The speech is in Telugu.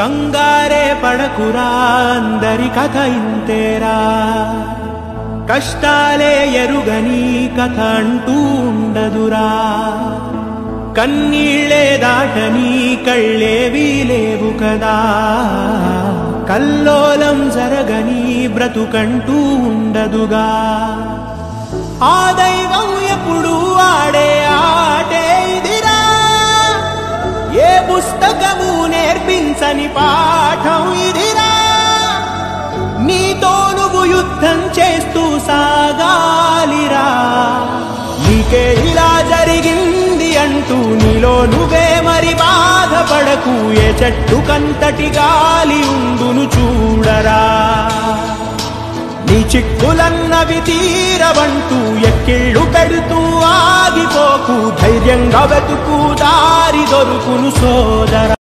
కంగారే పడకురా అందరి కథ ఇంతేరా కష్టాలే ఎరుగని కథ అంటూ ఉండదురా కన్నీళ్ళే దాటని కళ్ళేవీ లేవు కదా కల్లోలం జరగని బ్రతుకంటూ ఉండదుగా ఆ దైవం ఎప్పుడు ఆడే ఆటే ఇదిరా ఏ పుస్తకము నేర్పించని పాఠం ఇదిరా నీతో నువ్వు యుద్ధం చేస్తూ సాగాలిరా నీకే ఇలా జరిగింది అంటూ నీలో నువ్వే మరి బాధపడకు ఏ చెట్టు కంతటి గాలి ఉండును చూడరా నీ చిక్కులన్నవి తీరవంటూ ఎక్కిళ్ళు పెడుతూ ఆగిపోకు ధైర్యంగా వెతుకు దారి దొరుకును సోదరా